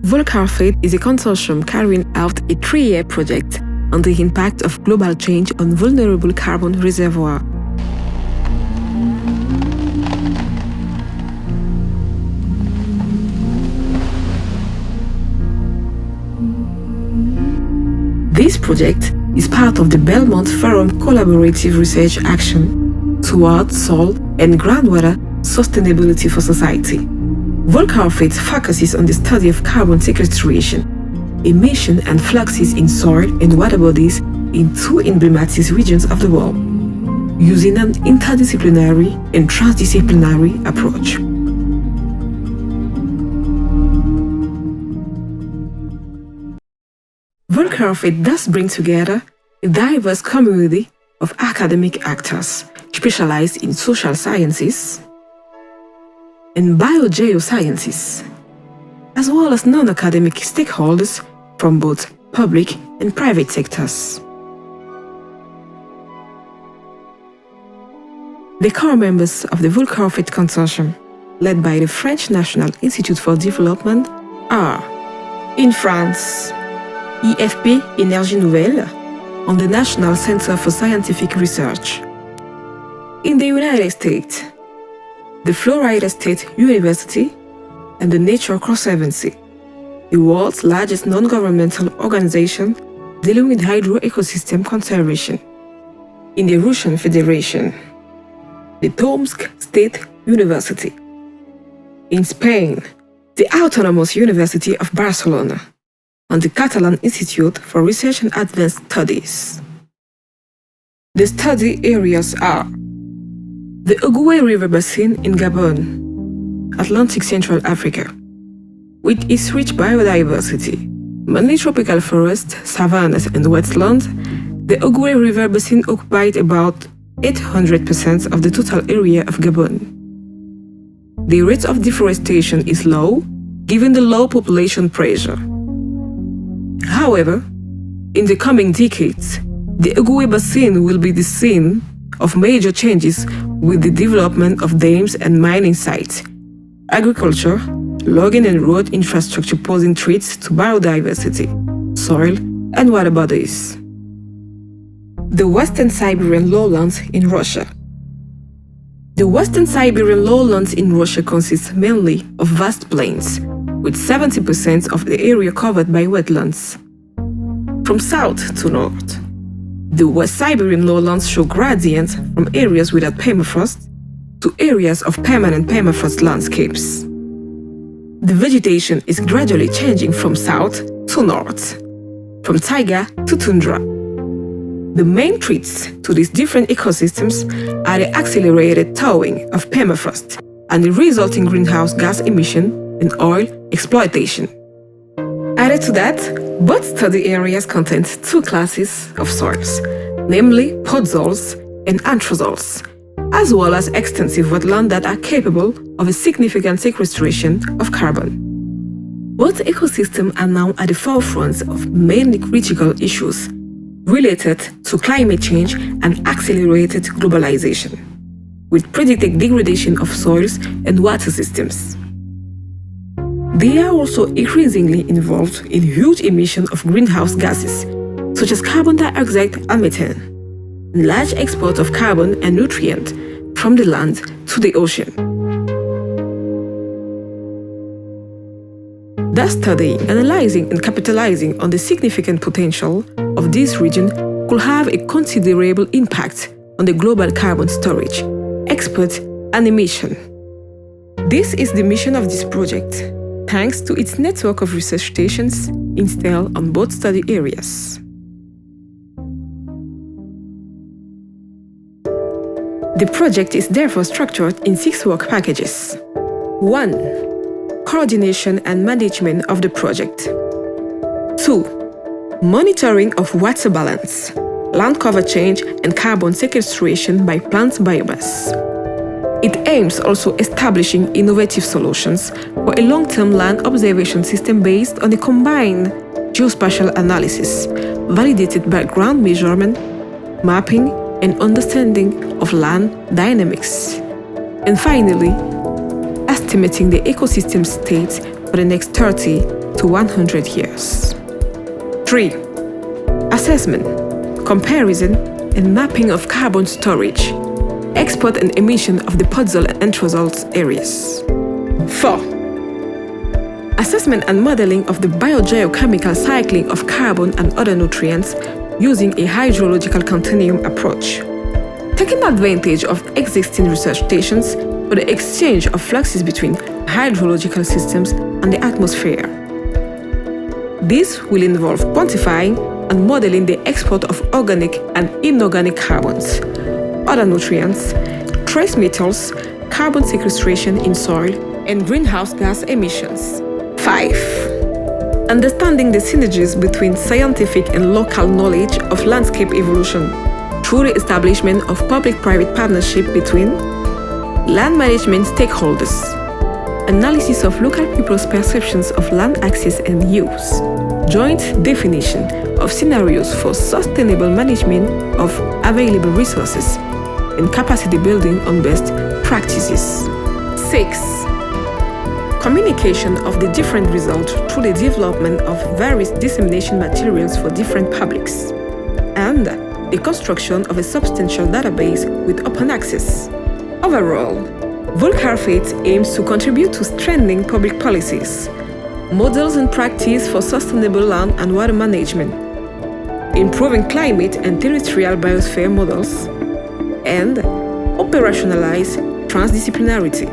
Vulcarfate is a consortium carrying out a 3-year project on the impact of global change on vulnerable carbon reservoirs. This project is part of the Belmont Forum Collaborative Research Action towards soil and groundwater sustainability for society. Vulcarfate focuses on the study of carbon sequestration, emission and fluxes in soil and water bodies in 2 emblematic regions of the world, using an interdisciplinary and transdisciplinary approach. Vulcarfate thus brings together a diverse community of academic actors specialized in social sciences and biogeosciences, as well as non-academic stakeholders from both public and private sectors. The core members of the Vulcarfate Consortium, led by the French National Institute for Development, are, in France, IFP Énergie Nouvelle, on the National Center for Scientific Research. In the United States, the Florida State University and the Nature Conservancy, the world's largest non-governmental organization dealing with hydro-ecosystem conservation. In the Russian Federation, the Tomsk State University. In Spain, the Autonomous University of Barcelona, and the Catalan Institute for Research and Advanced Studies. The study areas are the Ogooué River Basin in Gabon, Atlantic Central Africa, with its rich biodiversity, mainly tropical forests, savannas and wetlands. The Ogooué River Basin occupied about 800% of the total area of Gabon. The rate of deforestation is low, given the low population pressure. However, in the coming decades, the Ogooué Basin will be the scene of major changes with the development of dams and mining sites, agriculture, logging and road infrastructure posing threats to biodiversity, soil, and water bodies. The Western Siberian lowlands in Russia. The Western Siberian lowlands in Russia consists mainly of vast plains, with 70% of the area covered by wetlands. From south to north, the West Siberian lowlands show gradients from areas without permafrost to areas of permanent permafrost landscapes. The vegetation is gradually changing from south to north, from taiga to tundra. The main threats to these different ecosystems are the accelerated thawing of permafrost and the resulting greenhouse gas emission and oil exploitation. Added to that, both study areas contain 2 classes of soils, namely podzols and anthrozols, as well as extensive wetlands that are capable of a significant sequestration of carbon. Both ecosystems are now at the forefront of many critical issues related to climate change and accelerated globalization, with predicted degradation of soils and water systems. They are also increasingly involved in huge emission of greenhouse gases, such as carbon dioxide and methane, and large export of carbon and nutrient from the land to the ocean. Thus studying, analyzing and capitalizing on the significant potential of this region could have a considerable impact on the global carbon storage, export and emission. This is the mission of this project, thanks to its network of research stations installed on both study areas. The project is therefore structured in 6 work packages. 1. Coordination and management of the project. 2. Monitoring of water balance, land cover change and carbon sequestration by plant biomass. It aims also establishing innovative solutions for a long-term land observation system based on a combined geospatial analysis, validated by ground measurement, mapping, and understanding of land dynamics. And finally, estimating the ecosystem state for the next 30 to 100 years. 3. Assessment, comparison, and mapping of carbon storage, export and emission of the podzol and entrozol areas. 4. Assessment and modeling of the biogeochemical cycling of carbon and other nutrients using a hydrological continuum approach, taking advantage of existing research stations for the exchange of fluxes between hydrological systems and the atmosphere. This will involve quantifying and modeling the export of organic and inorganic carbons, other nutrients, trace metals, carbon sequestration in soil, and greenhouse gas emissions. 5. Understanding the synergies between scientific and local knowledge of landscape evolution through the establishment of public-private partnership between land management stakeholders, analysis of local people's perceptions of land access and use, joint definition of scenarios for sustainable management of available resources, and capacity building on best practices. 6. Communication of the different results through the development of various dissemination materials for different publics, and the construction of a substantial database with open access. Overall, Vulcarfate aims to contribute to strengthening public policies, models and practice for sustainable land and water management, improving climate and territorial biosphere models, and operationalize transdisciplinarity.